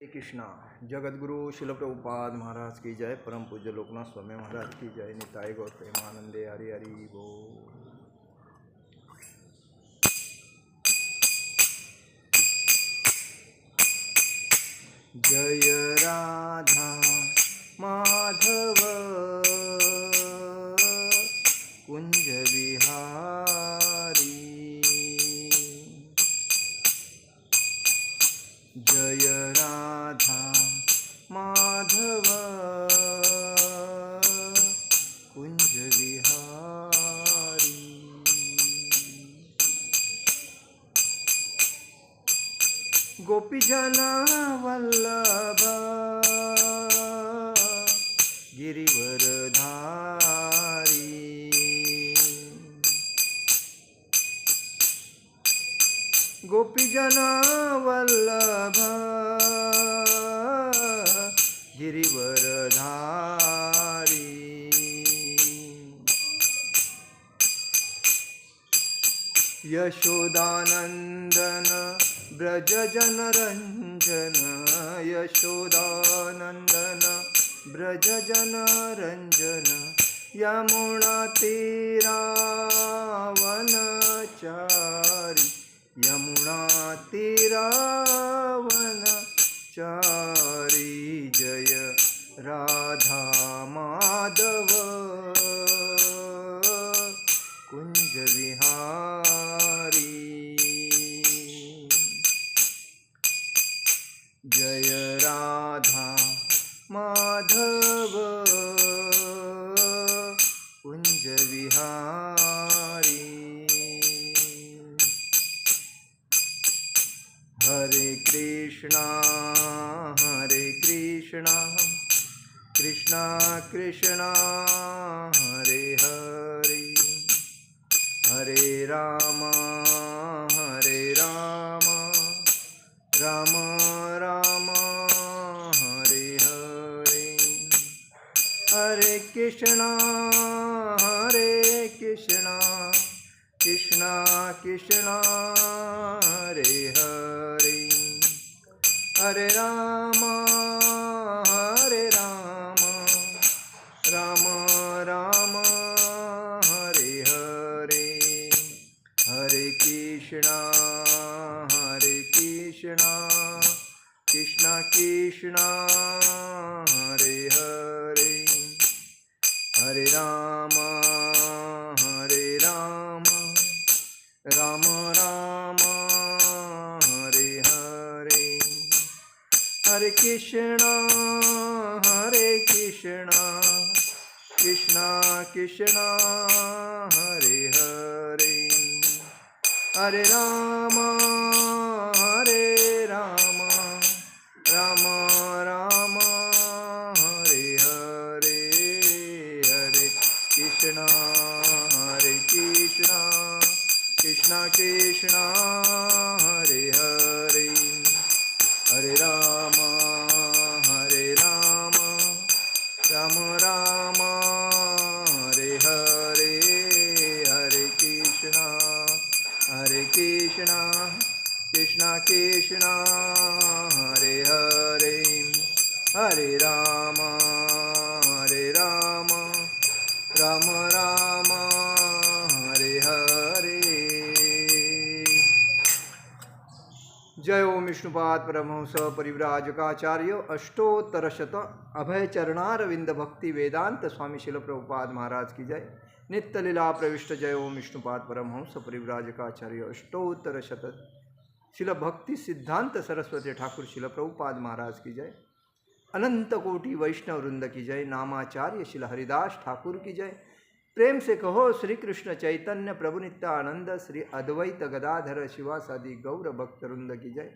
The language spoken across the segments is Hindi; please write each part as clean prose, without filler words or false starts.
कृष्णा। जगत गुरु शिल प्रभुपाद महाराज की जय। परम पूज्य लोकनाथ स्वामी महाराज की जय। निताय गौर प्रेमानंदे हरि हरि बोल। जय राधा माधव कुंज विहारी। जय राधा माधव कुंज विहारी। गोपीजन वल्लभ गिरिवरधारी। गोपीजन वल्लभ गिरिवरधारी। यशोदानंदन ब्रज जनरंजन। यशोदानंदन ब्रज जनरंजन। यमुना तीरावनचारी। यमुना तीरावनचारी। जय राधा माधव कुंज विहारी। जय राधा माधव कुंज विहारी। हरे कृष्णा कृष्णा कृष्णा हरे हरे। हरे राम राम राम हरे हरे। हरे कृष्णा कृष्णा कृष्णा हरे हरे। हरे राम राम राम हरे हरे। हरे कृष्णा कृष्णा कृष्णा हरे हरे। हरे राम राम राम हरे हरे। हरे कृष्णा कृष्णा कृष्णा हरे हरे। हरे राम राम राम हरे हरे। हरे कृष्णा कृष्णा कृष्णा हरे हरे। हरे राम राम राम हरे हरे। हरे कृष्णा कृष्णा कृष्णा हरे हरे। हरे राम राम राम हरे हरे। जय ओम विष्णुपाद परमहंस परिव्राजकाचार्य अष्टोत्तरशत अभय चरणारविंद भक्ति वेदांत स्वामी शिल प्रभुपाद महाराज की जय। नित्य लीला प्रविष्ट जय ओम विष्णुपाद परमहंस परिव्राजकाचार्य अष्टोत्तरशत शिल भक्ति सिद्धांत सरस्वती ठाकुर शिल प्रभुपाद महाराज की जय। अनंत कोटि वैष्णव वृंद की जय। नामाचार्य शिल हरिदास ठाकुर की जय। प्रेम से कहो श्री कृष्ण चैतन्य प्रभु नित्यानंद श्री अद्वैत गदाधर शिवासादि गौर भक्त वृंद की जय।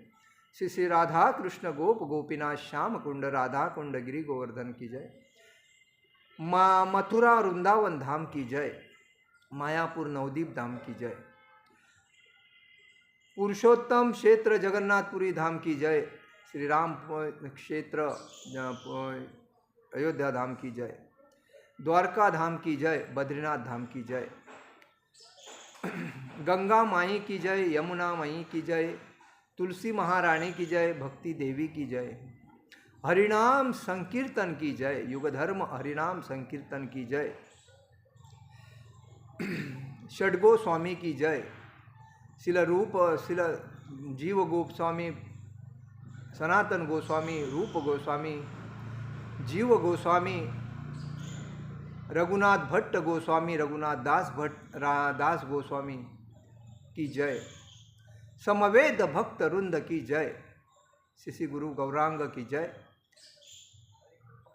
श्री श्री राधा कृष्ण गोप गोपीनाथ श्याम कुंड राधा कुंड गिरि गोवर्धन की जय। माँ मथुरा वृंदावन धाम की जय। मायापुर नवदीप धाम की जय। पुरुषोत्तम क्षेत्र जगन्नाथपुरी धाम की जय। श्री राम क्षेत्र अयोध्या धाम की जय। द्वारका धाम की जय। बद्रीनाथ धाम की जय। गंगा माई की जय। यमुना माई की जय। तुलसी महारानी की जय। भक्ति देवी की जय। हरिनाम संकीर्तन की जय, युग धर्म हरिनाम संकीर्तन की जय। षडगो स्वामी की जय। शिला रूप शिला जीव गोस्वामी, सनातन गोस्वामी, रूप गोस्वामी, जीव गोस्वामी, रघुनाथ भट्ट गोस्वामी, रघुनाथ दास गोस्वामी की जय। समवेद भक्त रुंद की जय। श्री गुरु गौरांग की जय।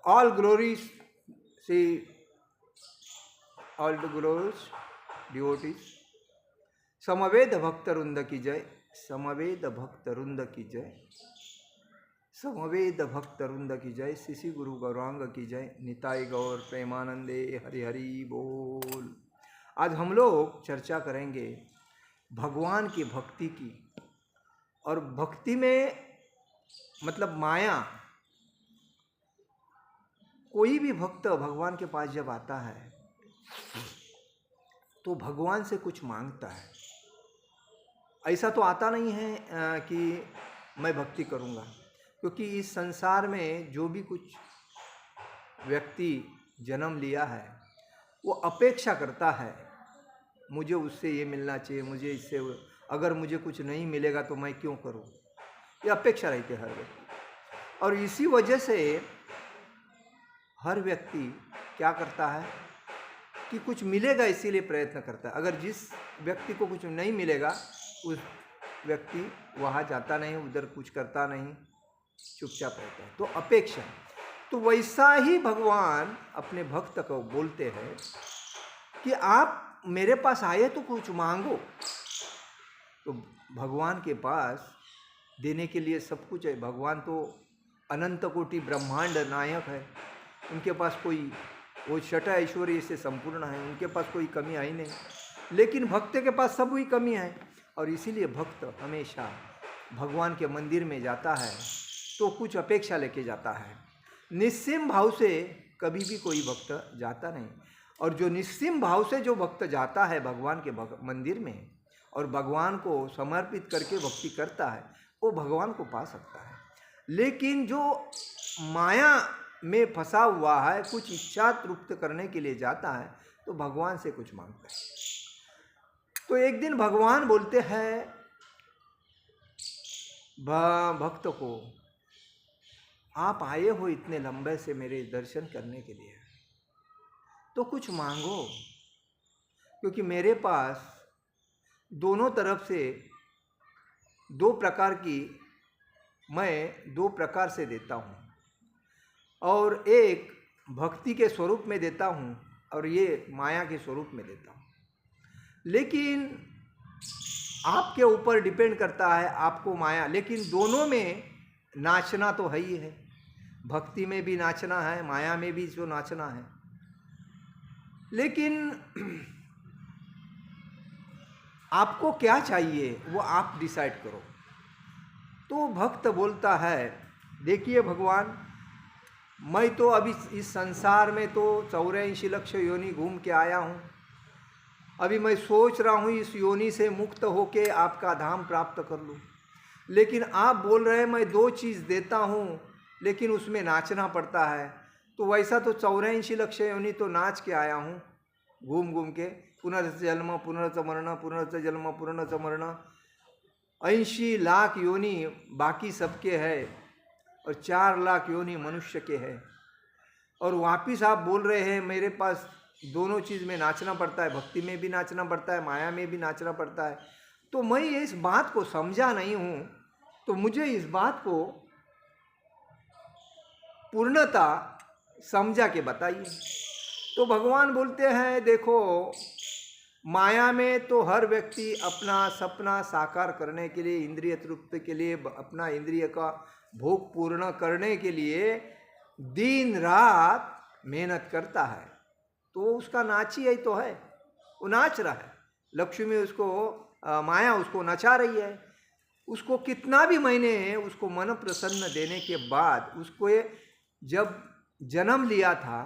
All glories see all glories devotees. समवेद भक्त रुंद की जय। समवेद भक्त रुंद की जय। समवेद भक्त रुंद की जय। श्री गुरु गौरांग की जय। निताई गौर प्रेमानंदे हरि हरि बोल। आज हम लोग चर्चा करेंगे भगवान की भक्ति की। और भक्ति में मतलब माया, कोई भी भक्त भगवान के पास जब आता है तो भगवान से कुछ मांगता है। ऐसा तो आता नहीं है कि मैं भक्ति करूँगा, क्योंकि इस संसार में जो भी कुछ व्यक्ति जन्म लिया है वो अपेक्षा करता है, मुझे उससे ये मिलना चाहिए, मुझे इससे, अगर मुझे कुछ नहीं मिलेगा तो मैं क्यों करूं, ये अपेक्षा रहती है हर व्यक्ति। और इसी वजह से हर व्यक्ति क्या करता है कि कुछ मिलेगा इसीलिए प्रयत्न करता है। अगर जिस व्यक्ति को कुछ नहीं मिलेगा उस व्यक्ति वहाँ जाता नहीं, उधर कुछ करता नहीं, चुपचाप रहता है। तो अपेक्षा, तो वैसा ही भगवान अपने भक्त को बोलते हैं कि आप मेरे पास आए तो कुछ मांगो। तो भगवान के पास देने के लिए सब कुछ है। भगवान तो अनंत कोटि ब्रह्मांड नायक है, उनके पास कोई, वो छठा ऐश्वर्य से संपूर्ण है, उनके पास कोई कमी आई नहीं। लेकिन भक्त के पास सब ही कमी है, और इसीलिए भक्त हमेशा भगवान के मंदिर में जाता है तो कुछ अपेक्षा लेके जाता है। निस्सीम भाव से कभी भी कोई भक्त जाता नहीं। और जो निस्सीम भाव से जो भक्त जाता है भगवान के मंदिर में और भगवान को समर्पित करके भक्ति करता है, वो भगवान को पा सकता है। लेकिन जो माया में फंसा हुआ है, कुछ इच्छा तृप्त करने के लिए जाता है, तो भगवान से कुछ मांगता है। तो एक दिन भगवान बोलते हैं भक्त को, आप आए हो इतने लंबे से मेरे दर्शन करने के लिए, तो कुछ मांगो, क्योंकि मेरे पास दोनों तरफ से दो प्रकार की, मैं दो प्रकार से देता हूँ, और एक भक्ति के स्वरूप में देता हूँ और ये माया के स्वरूप में देता हूँ। लेकिन आपके ऊपर डिपेंड करता है, आपको माया, लेकिन दोनों में नाचना तो है ही है। भक्ति में भी नाचना है, माया में भी जो नाचना है। लेकिन आपको क्या चाहिए वो आप डिसाइड करो। तो भक्त बोलता है, देखिए भगवान, मैं तो अभी इस संसार में तो 84 लक्ष योनि घूम के आया हूँ। अभी मैं सोच रहा हूँ इस योनि से मुक्त होके आपका धाम प्राप्त कर लूँ। लेकिन आप बोल रहे हैं मैं दो चीज़ देता हूँ, लेकिन उसमें नाचना पड़ता है। तो वैसा तो 84 लक्ष योनि तो नाच के आया हूँ, घूम घूम के, पुनर्च जन्म पुनर्च मरण, पुनर्च जन्म पुनर्च मरण, 80 लाख योनि बाकी सबके है, और 4 लाख योनि मनुष्य के है। और वापिस आप बोल रहे हैं मेरे पास दोनों चीज़ में नाचना पड़ता है, भक्ति में भी नाचना पड़ता है, माया में भी नाचना पड़ता है। तो मैं इस बात को समझा नहीं हूँ, तो मुझे इस बात को पूर्णता समझा के बताइए। तो भगवान बोलते हैं, देखो माया में तो हर व्यक्ति अपना सपना साकार करने के लिए, इंद्रिय तृप्ति के लिए, अपना इंद्रिय का भोग पूर्ण करने के लिए दिन रात मेहनत करता है। तो उसका नाची ही तो है, वो नाच रहा है। लक्ष्मी उसको, माया उसको नचा रही है। उसको कितना भी महीने उसको मन प्रसन्न देने के बाद, उसको जब जन्म लिया था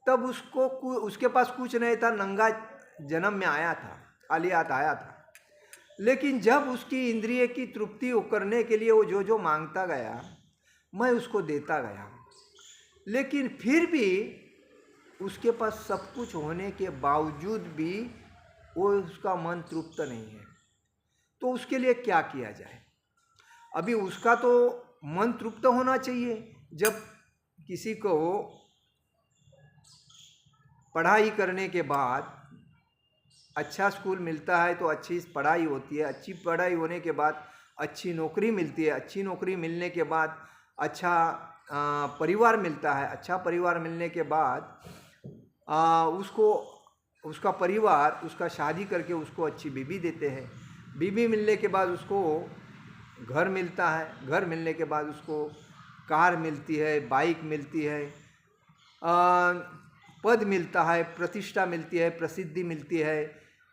तब उसको उसके पास कुछ नहीं था, नंगा जन्म में आया था, खाली हाथ आया था। लेकिन जब उसकी इंद्रिय की तृप्ति करने के लिए वो जो जो मांगता गया, मैं उसको देता गया, लेकिन फिर भी उसके पास सब कुछ होने के बावजूद भी वो उसका मन तृप्त नहीं है। तो उसके लिए क्या किया जाए? अभी उसका तो मन तृप्त होना चाहिए। जब किसी को पढ़ाई करने के बाद अच्छा स्कूल मिलता है तो अच्छी पढ़ाई होती है, अच्छी पढ़ाई होने के बाद अच्छी नौकरी मिलती है, अच्छी नौकरी मिलने के बाद अच्छा परिवार मिलता है, अच्छा परिवार मिलने के बाद उसको उसका परिवार उसका शादी करके उसको अच्छी बीवी देते हैं। बीवी मिलने के बाद उसको घर मिलता है, घर मिलने के बाद उसको कार मिलती है, बाइक मिलती है, पद मिलता है, प्रतिष्ठा मिलती है, प्रसिद्धि मिलती है,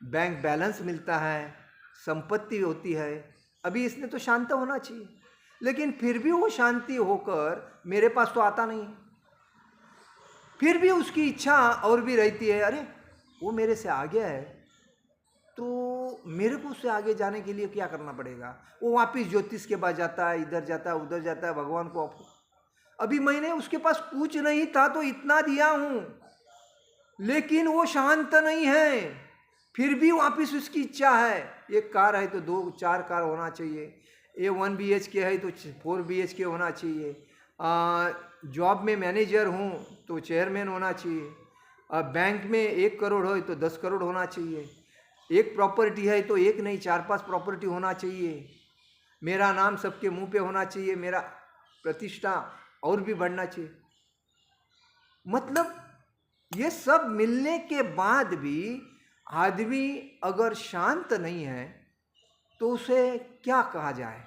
बैंक बैलेंस मिलता है, संपत्ति होती है। अभी इसने तो शांत होना चाहिए, लेकिन फिर भी वो शांति होकर मेरे पास तो आता नहीं। फिर भी उसकी इच्छा और भी रहती है, अरे वो मेरे से आगे है तो मेरे को उससे आगे जाने के लिए क्या करना पड़ेगा। वो वापिस ज्योतिष के पास जाता है, इधर जाता है, उधर जाता है, भगवान को अभी मैंने उसके पास कुछ नहीं था तो इतना दिया हूँ, लेकिन वो शांत नहीं है। फिर भी वापिस उसकी इच्छा है। एक कार है तो 2-4 कार होना चाहिए, ये 1 BHK है तो 4 BHK होना चाहिए, जॉब में मैनेजर हूँ तो चेयरमैन होना चाहिए, बैंक में 1 करोड़ हो तो 10 करोड़ होना चाहिए, एक प्रॉपर्टी है तो एक नहीं 4-5 प्रॉपर्टी होना चाहिए, मेरा नाम सबके मुंह पे होना चाहिए, मेरा प्रतिष्ठा और भी बढ़ना चाहिए। मतलब ये सब मिलने के बाद भी आदमी अगर शांत नहीं है तो उसे क्या कहा जाए।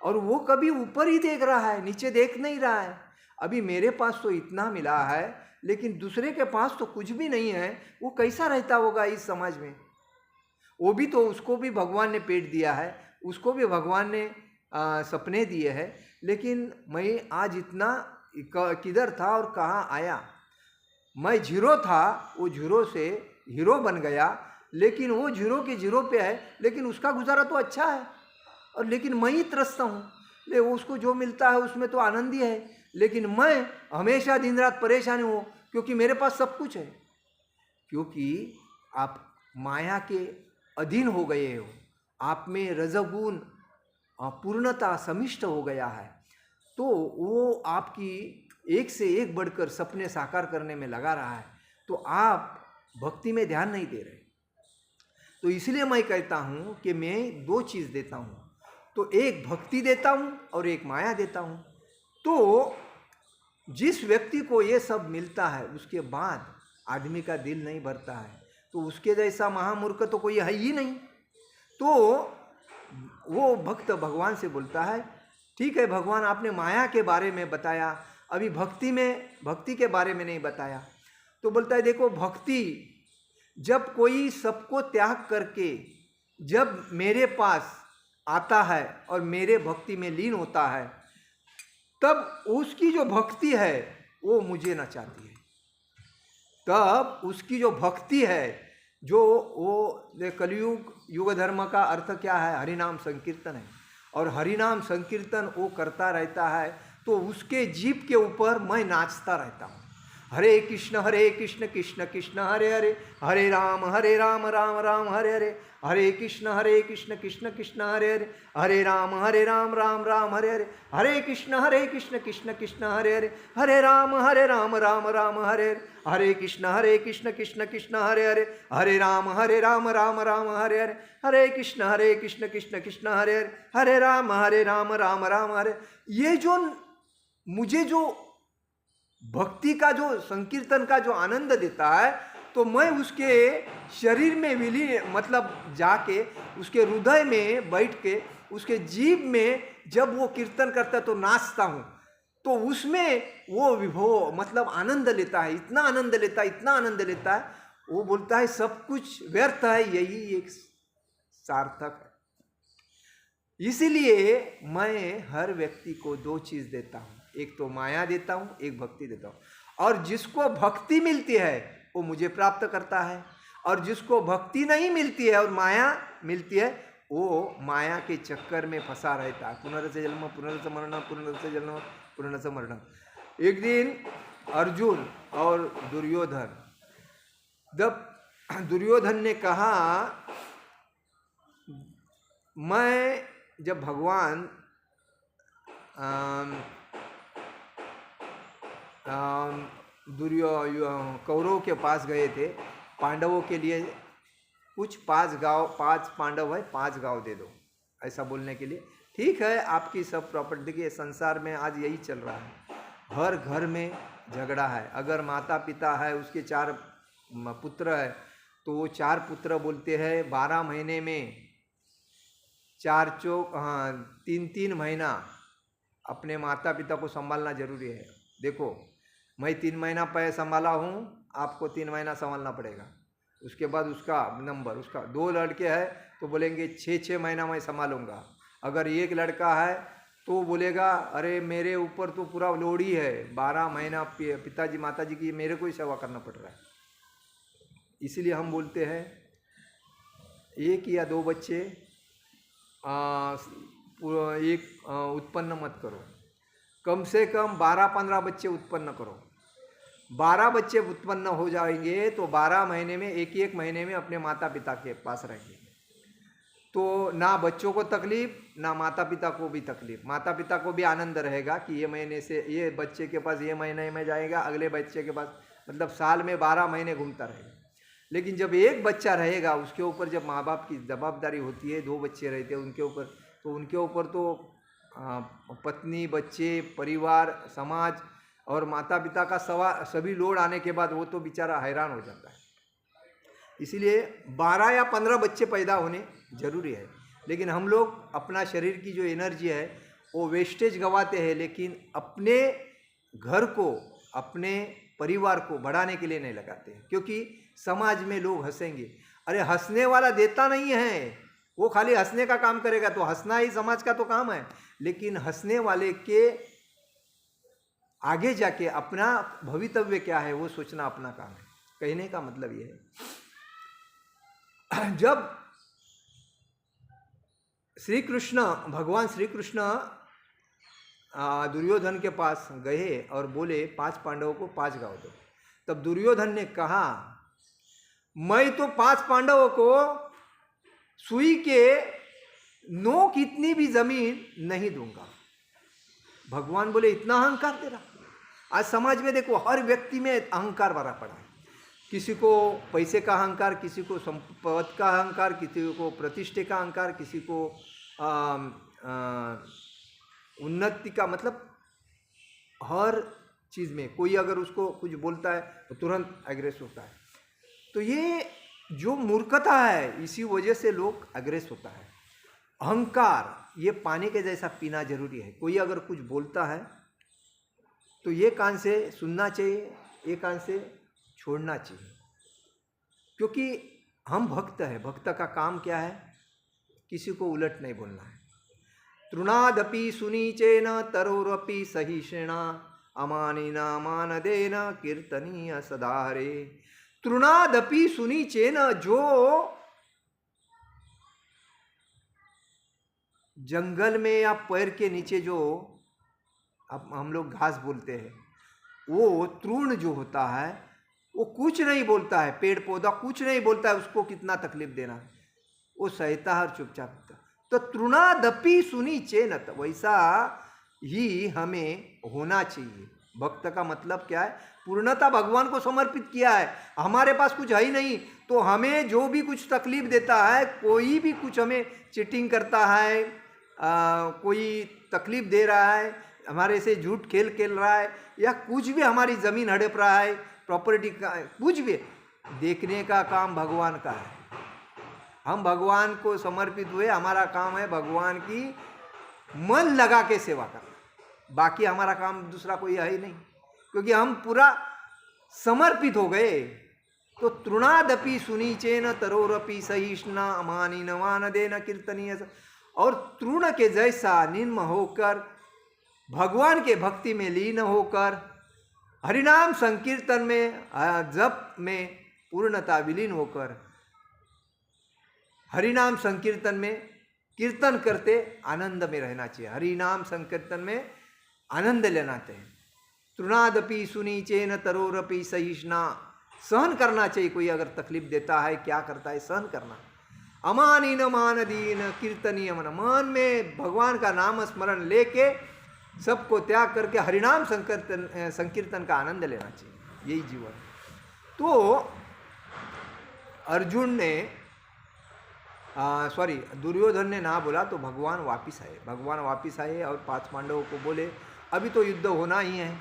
और वो कभी ऊपर ही देख रहा है, नीचे देख नहीं रहा है। अभी मेरे पास तो इतना मिला है, लेकिन दूसरे के पास तो कुछ भी नहीं है, वो कैसा रहता होगा इस समाज में। वो भी तो, उसको भी भगवान ने पेट दिया है, उसको भी भगवान ने सपने दिए हैं, लेकिन मैं आज इतना किधर था और कहाँ आया। मैं जीरो था, वो जीरो से हीरो बन गया, लेकिन वो जीरो के जीरो पे है, लेकिन उसका गुजारा तो अच्छा है, और लेकिन मैं ही त्रस्त हूँ। ले उसको जो मिलता है उसमें तो आनंद ही है, लेकिन मैं हमेशा दिन रात परेशान हूँ क्योंकि मेरे पास सब कुछ है। क्योंकि आप माया के अधीन हो गए हो, आप में रजगुण पूर्णता समिष्ट हो गया है, तो वो आपकी एक से एक बढ़कर सपने साकार करने में लगा रहा है, तो आप भक्ति में ध्यान नहीं दे रहे। तो इसलिए मैं कहता हूँ कि मैं 2 चीज़ देता हूँ, तो एक भक्ति देता हूँ और एक माया देता हूँ। तो जिस व्यक्ति को ये सब मिलता है उसके बाद आदमी का दिल नहीं भरता है, तो उसके जैसा महामूर्ख तो कोई है ही नहीं। तो वो भक्त भगवान से बोलता है, ठीक है भगवान आपने माया के बारे में बताया, अभी भक्ति के बारे में नहीं बताया। तो बोलता है देखो, भक्ति जब कोई सबको त्याग करके जब मेरे पास आता है और मेरे भक्ति में लीन होता है, तब उसकी जो भक्ति है वो मुझे नचाती है। तब उसकी जो भक्ति है, जो वो कलयुग युग धर्म का अर्थ क्या है, हरिनाम संकीर्तन है, और हरिनाम संकीर्तन वो करता रहता है, तो उसके जीभ के ऊपर मैं नाचता रहता हूँ। हरे कृष्ण कृष्ण कृष्ण हरे हरे, हरे राम राम राम हरे हरे, हरे कृष्ण कृष्ण कृष्ण हरे हरे, हरे राम राम राम हरे हरे, हरे कृष्ण कृष्ण कृष्ण हरे हरे, हरे राम राम राम हरे हरे, हरे कृष्ण कृष्ण कृष्ण हरे हरे, हरे राम राम राम हरे हरे, हरे कृष्ण कृष्ण कृष्ण हरे हरे, हरे राम राम हरे। ये जो मुझे जो भक्ति का जो संकीर्तन का जो आनंद देता है, तो मैं उसके शरीर में विलीन, मतलब जाके उसके हृदय में बैठ के उसके जीभ में जब वो कीर्तन करता है तो नाचता हूँ, तो उसमें वो विभो मतलब आनंद लेता है, इतना आनंद लेता है, इतना आनंद लेता है, वो बोलता है सब कुछ व्यर्थ है, यही एक सार्थक है। इसीलिए मैं हर व्यक्ति को 2 चीज़ देता हूँ, एक तो माया देता हूँ, एक भक्ति देता हूँ। और जिसको भक्ति मिलती है वो मुझे प्राप्त करता है, और जिसको भक्ति नहीं मिलती है और माया मिलती है वो माया के चक्कर में फंसा रहता है। पुनर्स जन्म पुनर्स मरण पुनर्स जन्म पूर्ण समर्णम। एक दिन अर्जुन और दुर्योधन, जब दुर्योधन ने कहा मैं जब भगवान कौरवों के पास गए थे, पांडवों के लिए कुछ 5 पांडव है, 5 गांव दे दो, ऐसा बोलने के लिए। ठीक है, आपकी सब प्रॉपर्टी। देखिए संसार में आज यही चल रहा है, हर घर में झगड़ा है। अगर माता पिता है, उसके 4 पुत्र है, तो वो 4 पुत्र बोलते हैं 12 महीने में 3 महीना अपने माता पिता को संभालना जरूरी है। देखो मैं 3 महीना पहले संभाला हूँ, आपको 3 महीना संभालना पड़ेगा। उसके बाद उसका नंबर, उसका 2 लड़के हैं तो बोलेंगे 6 महीना मैं संभालूंगा। अगर 1 लड़का है तो बोलेगा अरे मेरे ऊपर तो पूरा लोड ही है, 12 महीना पिताजी माताजी की मेरे को ही सेवा करना पड़ रहा है। इसीलिए हम बोलते हैं 1 या 2 बच्चे उत्पन्न मत करो, कम से कम 12-15 बच्चे उत्पन्न करो। 12 बच्चे उत्पन्न हो जाएंगे तो 12 महीने में एक महीने में अपने माता पिता के पास रहेंगे, तो ना बच्चों को तकलीफ, ना माता पिता को भी तकलीफ। माता पिता को भी आनंद रहेगा कि ये महीने से ये बच्चे के पास ये महीने में जाएगा, अगले बच्चे के पास, मतलब साल में 12 महीने घूमता रहेगा। लेकिन जब एक बच्चा रहेगा, उसके ऊपर जब माँ बाप की जवाबदारी होती है, 2 बच्चे रहते हैं उनके ऊपर, तो उनके ऊपर तो पत्नी, बच्चे, परिवार, समाज और माता पिता का सभी लोड आने के बाद वो तो बेचारा हैरान हो जाता है। इसीलिए 12 या 15 बच्चे पैदा होने जरूरी है। लेकिन हम लोग अपना शरीर की जो एनर्जी है वो वेस्टेज गंवाते हैं, लेकिन अपने घर को, अपने परिवार को बढ़ाने के लिए नहीं लगाते हैं। क्योंकि समाज में लोग हंसेंगे, अरे हंसने वाला देता नहीं है, वो खाली हंसने का काम करेगा, तो हंसना ही समाज का तो काम है। लेकिन हंसने वाले के आगे जाके अपना भवितव्य क्या है वो सोचना अपना काम है। कहने का मतलब ये है, जब श्री कृष्ण, भगवान श्री कृष्ण दुर्योधन के पास गए और बोले 5 पांडवों को 5 गांव दो, तब दुर्योधन ने कहा मैं तो 5 पांडवों को सुई के नोक इतनी भी जमीन नहीं दूंगा। भगवान बोले इतना अहंकार तेरा। आज समाज में देखो हर व्यक्ति में अहंकार भरा पड़ा है। किसी को पैसे का अहंकार, किसी को संपत्ति का अहंकार, किसी को प्रतिष्ठे का अहंकार, किसी को उन्नति का, मतलब हर चीज़ में कोई अगर उसको कुछ बोलता है तो तुरंत एग्रेस होता है। तो ये जो मूर्खता है, इसी वजह से लोग एग्रेस होता है। अहंकार ये पानी के जैसा पीना जरूरी है। कोई अगर कुछ बोलता है तो ये कान से सुनना चाहिए, ये कान से छोड़ना चाहिए। क्योंकि हम भक्त हैं, भक्त का काम क्या है? किसी को उलट नहीं बोलना है। तृणादपि सुनीचेन तरोरपि सहिष्णुना अमानिना मानदेन कीर्तनीय सदाहरे। तृणादपि सुनीचेन, जो जंगल में या पैर के नीचे जो अब हम लोग घास बोलते हैं, वो तृण जो होता है वो कुछ नहीं बोलता है, पेड़ पौधा कुछ नहीं बोलता है, उसको कितना तकलीफ देना, वो सहता है चुपचाप। तो तृणादपि सुनीचेन, वैसा ही हमें होना चाहिए। भक्त का मतलब क्या है? पूर्णता भगवान को समर्पित किया है। हमारे पास कुछ है ही नहीं, तो हमें जो भी कुछ तकलीफ देता है, कोई भी कुछ हमें चीटिंग करता है, कोई तकलीफ दे रहा है, हमारे से झूठ खेल रहा है, या कुछ भी हमारी ज़मीन हड़प रहा है, प्रॉपर्टी का कुछ भी, देखने का काम भगवान का है। हम भगवान को समर्पित हुए, हमारा काम है भगवान की मन लगा के सेवा करना। बाकी हमारा काम दूसरा कोई है ही नहीं, क्योंकि हम पूरा समर्पित हो गए। तो तृणादपि सुनीचेन तरोरपि सहिष्णुना अमानिन मानदेन कीर्तनीय। और तृण के जैसा निम्न होकर, भगवान के भक्ति में लीन होकर, हरिनाम संकीर्तन में, जप में पूर्णता विलीन होकर, हरिनाम संकीर्तन में कीर्तन करते आनंद में रहना चाहिए। हरिनाम संकीर्तन में आनंद लेना चाहिए। तृणादपि सुनीचेन तरोरपि सहिष्णा, सहन करना चाहिए। कोई अगर तकलीफ देता है, क्या करता है, सहन करना। अमानीन मानदीन कीर्तनीय मन, मन में भगवान का नाम स्मरण लेके सबको त्याग करके हरिनाम संकीर्तन का आनंद लेना चाहिए, यही जीवन। तो अर्जुन ने दुर्योधन ने ना बोला तो भगवान वापिस आए। भगवान वापिस आए और 5 पांडवों को बोले अभी तो युद्ध होना ही है,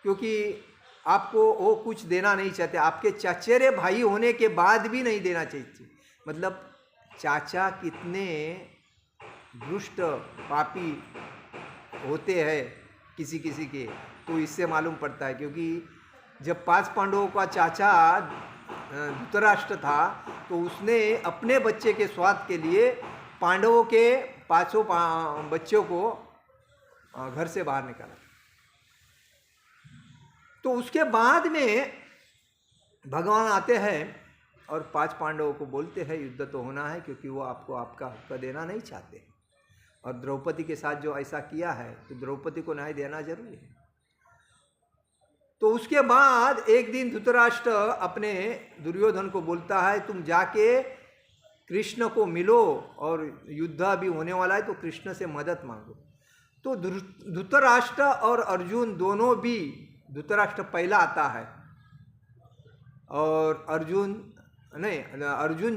क्योंकि आपको वो कुछ देना नहीं चाहते, आपके चचेरे भाई होने के बाद भी नहीं देना चाहिए। मतलब चाचा कितने दुष्ट पापी होते हैं किसी किसी के, तो इससे मालूम पड़ता है। क्योंकि जब 5 पांडवों का चाचा धृतराष्ट्र था, तो उसने अपने बच्चे के स्वाद के लिए पांडवों के 5 बच्चों को घर से बाहर निकाला। तो उसके बाद में भगवान आते हैं और 5 पांडवों को बोलते हैं युद्ध तो होना है, क्योंकि वो आपको आपका हक देना नहीं चाहते। और द्रौपदी के साथ जो ऐसा किया है, तो द्रौपदी को न्याय देना जरूरी है। तो उसके बाद एक दिन धृतराष्ट्र अपने दुर्योधन को बोलता है तुम जाके कृष्ण को मिलो, और युद्ध अभी होने वाला है तो कृष्ण से मदद मांगो। तो धृतराष्ट्र और अर्जुन दोनों भी, धृतराष्ट्र पहला आता है और अर्जुन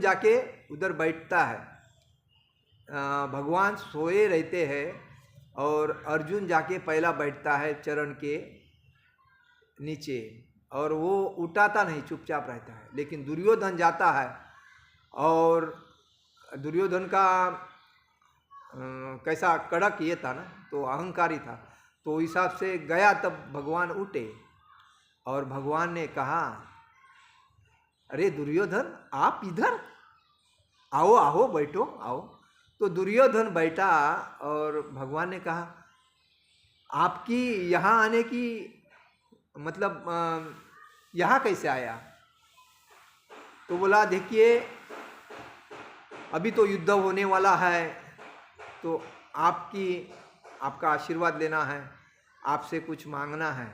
जाके उधर बैठता है। भगवान सोए रहते हैं और अर्जुन जाके पहला बैठता है चरण के नीचे, और वो उठाता नहीं, चुपचाप रहता है। लेकिन दुर्योधन जाता है, और दुर्योधन का कैसा कड़क ये था ना, तो अहंकारी था, तो हिसाब से गया। तब भगवान उठे और भगवान ने कहा अरे दुर्योधन आप इधर आओ, आओ बैठो आओ। तो दुर्योधन बैठा और भगवान ने कहा आपकी यहाँ आने की मतलब यहाँ कैसे आया? तो बोला देखिए अभी तो युद्ध होने वाला है, तो आपका आशीर्वाद लेना है, आपसे कुछ मांगना है।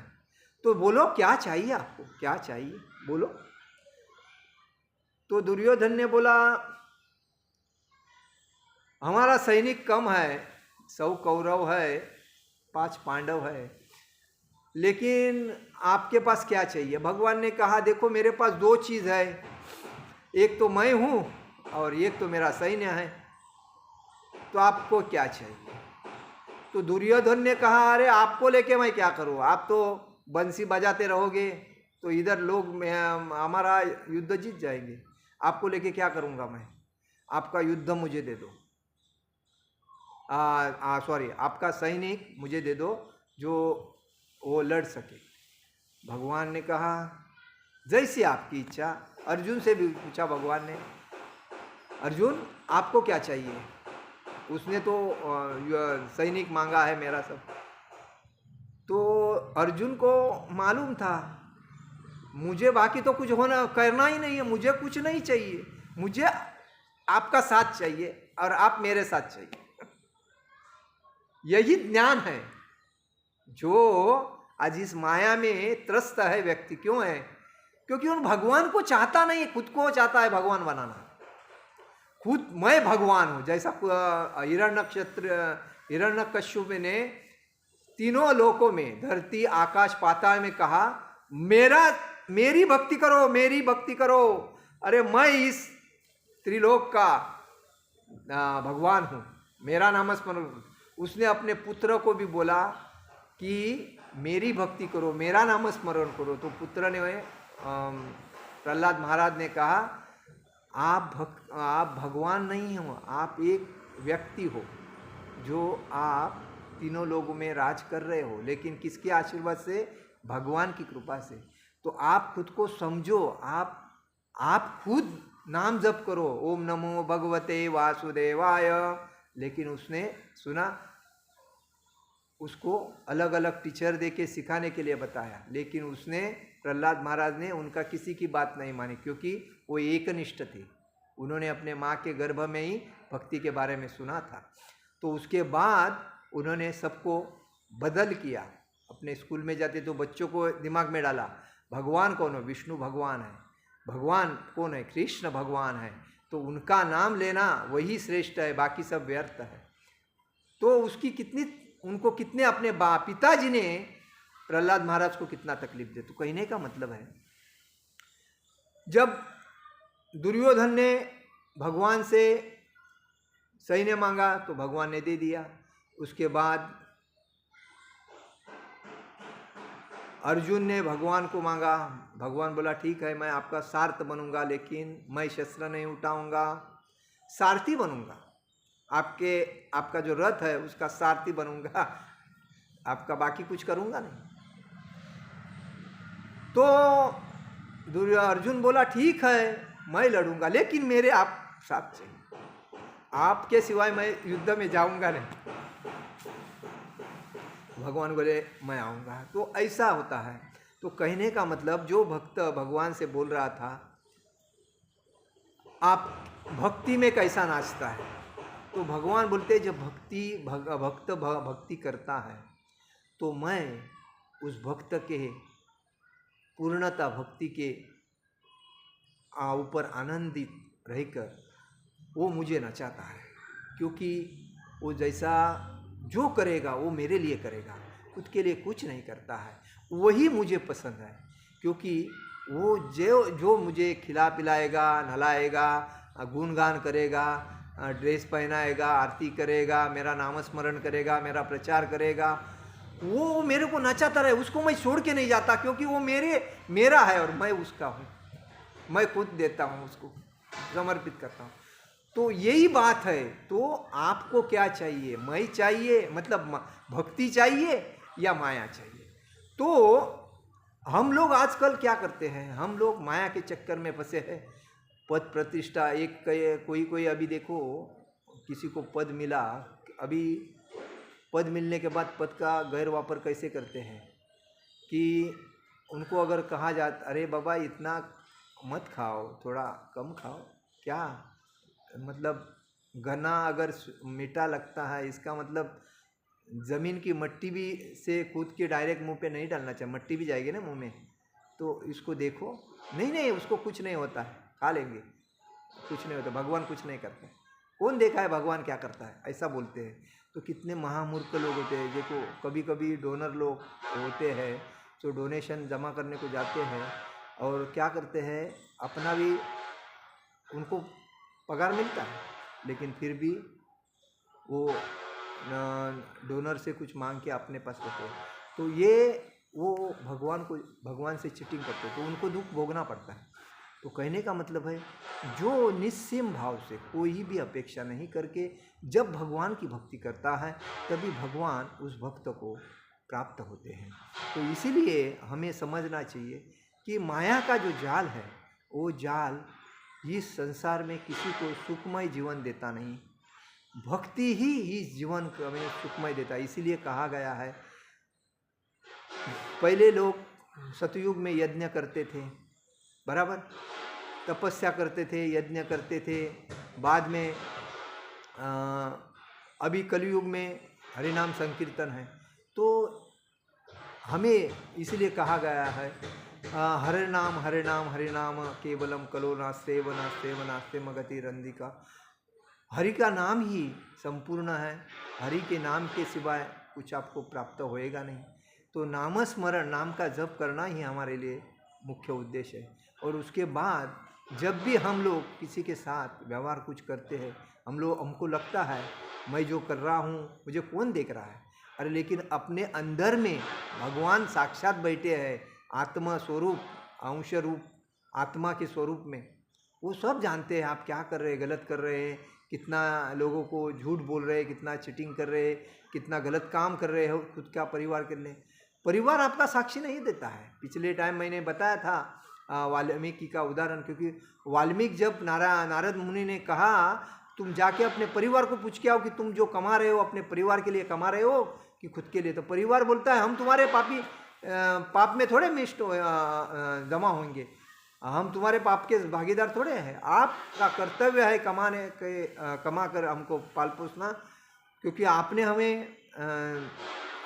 तो बोलो क्या चाहिए आपको, क्या चाहिए बोलो। तो दुर्योधन ने बोला हमारा सैनिक कम है, 100 कौरव है, 5 पांडव है, लेकिन आपके पास क्या चाहिए? भगवान ने कहा देखो मेरे पास 2 चीज़ है, एक तो मैं हूँ और एक तो मेरा सैन्य है, तो आपको क्या चाहिए? तो दुर्योधन ने कहा अरे आपको लेके मैं क्या करूँ, आप तो बंसी बजाते रहोगे तो इधर लोग हमारा युद्ध जीत जाएंगे, आपको लेके क्या करूँगा मैं? आपका युद्ध मुझे दे दो, आपका सैनिक मुझे दे दो जो वो लड़ सके। भगवान ने कहा जैसी आपकी इच्छा। अर्जुन से भी पूछा भगवान ने, अर्जुन आपको क्या चाहिए? उसने तो सैनिक मांगा है मेरा सब। तो अर्जुन को मालूम था मुझे बाकी तो कुछ होना करना ही नहीं है, मुझे कुछ नहीं चाहिए, मुझे आपका साथ चाहिए और आप मेरे साथ चाहिए। यही ज्ञान है जो आज इस माया में त्रस्त है व्यक्ति। क्यों है? क्योंकि उन भगवान को चाहता नहीं, खुद को चाहता है भगवान बनाना। खुद मैं भगवान हूँ, जैसा हिरण्यकश्यप ने तीनों लोकों में, धरती आकाश पाताल में कहा मेरी भक्ति करो, मेरी भक्ति करो। अरे मैं इस त्रिलोक का भगवान हूँ, मेरा नाम स्मरण। उसने अपने पुत्र को भी बोला कि मेरी भक्ति करो, मेरा नाम स्मरण करो। तो पुत्र ने प्रहलाद महाराज ने कहा आप भगवान नहीं हो, आप एक व्यक्ति हो जो आप तीनों लोगों में राज कर रहे हो, लेकिन किसके आशीर्वाद से? भगवान की कृपा से। तो आप खुद को समझो, आप खुद नाम जप करो, ओम नमो भगवते वासुदेवाय। लेकिन उसने सुना, उसको अलग अलग टीचर देके सिखाने के लिए बताया, लेकिन उसने प्रहलाद महाराज ने उनका किसी की बात नहीं मानी, क्योंकि वो एकनिष्ठ थे। उन्होंने अपने माँ के गर्भ में ही भक्ति के बारे में सुना था। तो उसके बाद उन्होंने सबको बदल किया। अपने स्कूल में जाते तो बच्चों को दिमाग में डाला भगवान कौन है, विष्णु भगवान है, भगवान कौन है, कृष्ण भगवान है, तो उनका नाम लेना वही श्रेष्ठ है, बाकी सब व्यर्थ है। तो उसकी कितनी, उनको कितने अपने पिताजी ने प्रहलाद महाराज को कितना तकलीफ दे। तो कहने का मतलब है जब दुर्योधन ने भगवान से सैन्य मांगा तो भगवान ने दे दिया। उसके बाद अर्जुन ने भगवान को मांगा, भगवान बोला ठीक है मैं आपका सारथ बनूंगा, लेकिन मैं शस्त्र नहीं उठाऊंगा, सारथी बनूंगा, आपका जो रथ है उसका सारथी बनूंगा, आपका बाकी कुछ करूंगा नहीं। तो अर्जुन बोला ठीक है मैं लड़ूंगा, लेकिन मेरे आप साथ चाहिए, आपके सिवाय मैं युद्ध में जाऊंगा नहीं। भगवान बोले मैं आऊँगा। तो ऐसा होता है। तो कहने का मतलब जो भक्त भगवान से बोल रहा था आप भक्ति में कैसा नाचता है, तो भगवान बोलते जब भक्त भक्ति करता है तो मैं उस भक्त के पूर्णता भक्ति के ऊपर आनंदित रहकर वो मुझे नचाता है, क्योंकि वो जैसा जो करेगा वो मेरे लिए करेगा, खुद के लिए कुछ नहीं करता है, वही मुझे पसंद है। क्योंकि वो जो मुझे खिला पिलाएगा, नहलाएगा, गुणगान करेगा, ड्रेस पहनाएगा, आरती करेगा, मेरा नाम स्मरण करेगा, मेरा प्रचार करेगा, वो मेरे को नचाता रहे, उसको मैं छोड़ के नहीं जाता, क्योंकि वो मेरा है और मैं उसका हूँ, मैं खुद देता हूँ, उसको समर्पित करता हूँ। तो यही बात है। तो आपको क्या चाहिए, मैं चाहिए मतलब भक्ति चाहिए या माया चाहिए? तो हम लोग आजकल क्या करते हैं, हम लोग माया के चक्कर में फंसे हैं। पद प्रतिष्ठा, कोई अभी देखो किसी को पद मिला, अभी पद मिलने के बाद पद का गैर वापर कैसे करते हैं कि उनको अगर कहा जाता अरे बाबा इतना मत खाओ, थोड़ा कम खाओ, क्या मतलब गन्ना अगर मीठा लगता है, इसका मतलब ज़मीन की मट्टी भी से कूद के डायरेक्ट मुंह पे नहीं डालना चाहिए, मट्टी भी जाएगी ना मुंह में, तो इसको देखो, नहीं उसको कुछ नहीं होता है, खा लेंगे, कुछ नहीं होता, भगवान कुछ नहीं करते। कौन देखा है भगवान क्या करता है, ऐसा बोलते हैं। तो कितने महामूर्ख लोग होते हैं। देखो कभी कभी डोनर लोग होते हैं जो डोनेशन जमा करने को जाते हैं और क्या करते हैं, अपना भी उनको पगार मिलता है, लेकिन फिर भी वो डोनर से कुछ मांग के अपने पास रखते हैं। तो ये वो भगवान से चीटिंग करते हैं, तो उनको दुख भोगना पड़ता है। तो कहने का मतलब है जो निस्सीम भाव से कोई भी अपेक्षा नहीं करके जब भगवान की भक्ति करता है तभी भगवान उस भक्त को प्राप्त होते हैं। तो इसीलिए हमें समझना चाहिए कि माया का जो जाल है वो जाल इस संसार में किसी को सुखमय जीवन देता नहीं, भक्ति ही इस जीवन को हमें सुखमय देता है। इसीलिए कहा गया है पहले लोग सतयुग में यज्ञ करते थे, बराबर, तपस्या करते थे, यज्ञ करते थे। बाद में अभी कलयुग में हरिनाम संकीर्तन है। तो हमें इसलिए कहा गया है हरे नाम केवलम कलो नास्ते वनास्ते मगति रंदिका। हरि का नाम ही संपूर्ण है, हरि के नाम के सिवाय कुछ आपको प्राप्त होएगा नहीं। तो नामस्मरण, नाम का जप करना ही हमारे लिए मुख्य उद्देश्य है। और उसके बाद जब भी हम लोग किसी के साथ व्यवहार कुछ करते हैं, हमको लगता है मैं जो कर रहा हूँ मुझे कौन देख रहा है, अरे लेकिन अपने अंदर में भगवान साक्षात बैठे हैं, आत्मा स्वरूप, अंश रूप आत्मा के स्वरूप में, वो सब जानते हैं आप क्या कर रहे हैं, गलत कर रहे हैं, कितना लोगों को झूठ बोल रहे हैं, कितना चीटिंग कर रहे हैं, कितना गलत काम कर रहे हो खुद का परिवार के लिए। परिवार आपका साक्षी नहीं देता है। पिछले टाइम मैंने बताया था वाल्मीकि का उदाहरण, क्योंकि वाल्मीकि जब नारद मुनि ने कहा तुम जाके अपने परिवार को पूछ के आओ कि तुम जो कमा रहे हो अपने परिवार के लिए कमा रहे हो कि खुद के लिए, तो परिवार बोलता है हम तुम्हारे पाप में थोड़े मिष्ट जमा होंगे, हम तुम्हारे पाप के भागीदार थोड़े हैं। आपका कर्तव्य है कमा कर हमको पाल पोसना, क्योंकि आपने हमें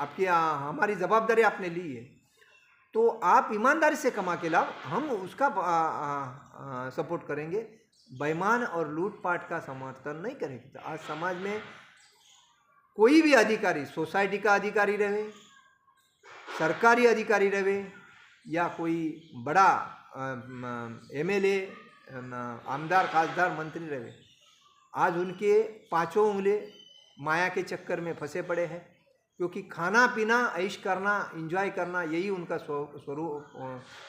आपकी हमारी जवाबदारी आपने ली है, तो आप ईमानदारी से कमा के लाओ, हम उसका सपोर्ट करेंगे। बेईमान और लूटपाट का समर्थन नहीं करेंगे। तो आज समाज में कोई भी अधिकारी, सोसाइटी का अधिकारी रहे, सरकारी अधिकारी रहे, या कोई बड़ा एमएलए, आमदार, खासदार, मंत्री रहे, आज उनके पांचों उंगली माया के चक्कर में फंसे पड़े हैं। क्योंकि खाना पीना, ऐश करना, एंजॉय करना, यही उनका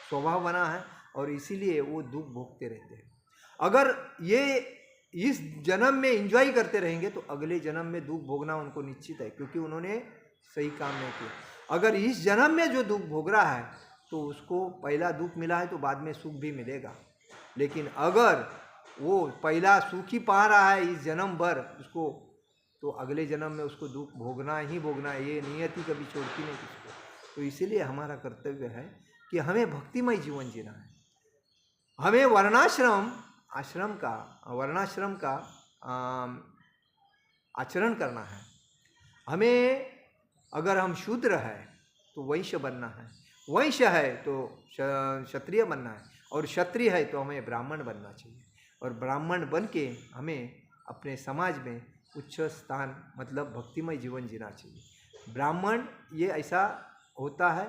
स्वभाव बना है, और इसीलिए वो दुख भोगते रहते हैं। अगर ये इस जन्म में एंजॉय करते रहेंगे तो अगले जन्म में दुख भोगना उनको निश्चित है, क्योंकि उन्होंने सही काम नहीं किया। अगर इस जन्म में जो दुख भोग रहा है तो उसको पहला दुख मिला है तो बाद में सुख भी मिलेगा। लेकिन अगर वो पहला सुख ही पा रहा है इस जन्म भर उसको, तो अगले जन्म में उसको दुख भोगना ही भोगना है। ये नियति कभी छोड़ती नहीं किसको। तो इसीलिए हमारा कर्तव्य है कि हमें भक्तिमय जीवन जीना है। हमें वर्णाश्रम का आचरण करना है। हमें, अगर हम शूद्र है तो वैश्य बनना है, वैश्य है तो क्षत्रिय बनना है, और क्षत्रिय है तो हमें ब्राह्मण बनना चाहिए। और ब्राह्मण बन के हमें अपने समाज में उच्च स्थान, मतलब भक्तिमय जीवन जीना चाहिए। ब्राह्मण ये ऐसा होता है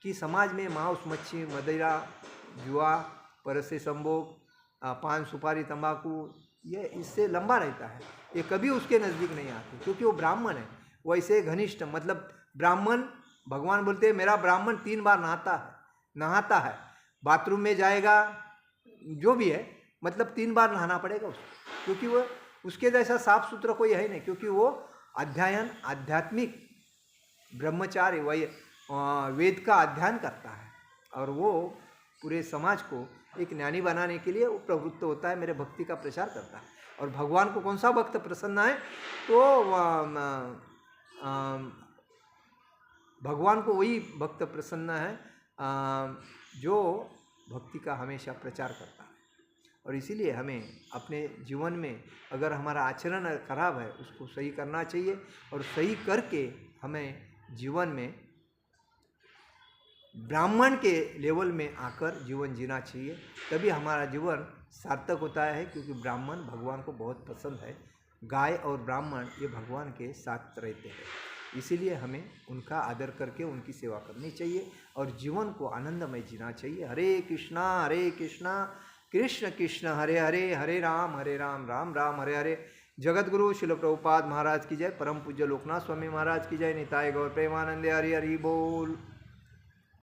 कि समाज में मांस, मच्छी, मदिरा, जुआ, परसे संभोग, पान, सुपारी, तंबाकू, ये इससे लंबा रहता है। ये कभी उसके नज़दीक नहीं आते, क्योंकि वो ब्राह्मण है। वैसे घनिष्ठ, मतलब ब्राह्मण, भगवान बोलते हैं मेरा ब्राह्मण 3 बार नहाता है, बाथरूम में जाएगा, जो भी है, मतलब 3 बार नहाना पड़ेगा उसको, क्योंकि वो उसके जैसा साफ सुथरा कोई है नहीं। क्योंकि वो अध्ययन, आध्यात्मिक ब्रह्मचारी, वही वेद का अध्ययन करता है, और वो पूरे समाज को एक ज्ञानी बनाने के लिए वो प्रवृत्त होता है, मेरे भक्ति का प्रचार करता है। और भगवान को कौन सा भक्त प्रसन्न है, तो भगवान को वही भक्त प्रसन्न है जो भक्ति का हमेशा प्रचार करता है। और इसीलिए हमें अपने जीवन में, अगर हमारा आचरण खराब है, उसको सही करना चाहिए, और सही करके हमें जीवन में ब्राह्मण के लेवल में आकर जीवन जीना चाहिए। तभी हमारा जीवन सार्थक होता है। क्योंकि ब्राह्मण भगवान को बहुत पसंद है। गाय और ब्राह्मण ये भगवान के साथ रहते हैं, इसीलिए हमें उनका आदर करके उनकी सेवा करनी चाहिए, और जीवन को आनंदमय जीना चाहिए। हरे कृष्णा कृष्ण कृष्ण हरे हरे, हरे राम राम राम हरे हरे। जगत गुरु शिल प्रभुपाद महाराज की जय। परम पूज्य लोकनाथ स्वामी महाराज की जय। निताय गौर प्रेमानंदे। हरि हरि बोल।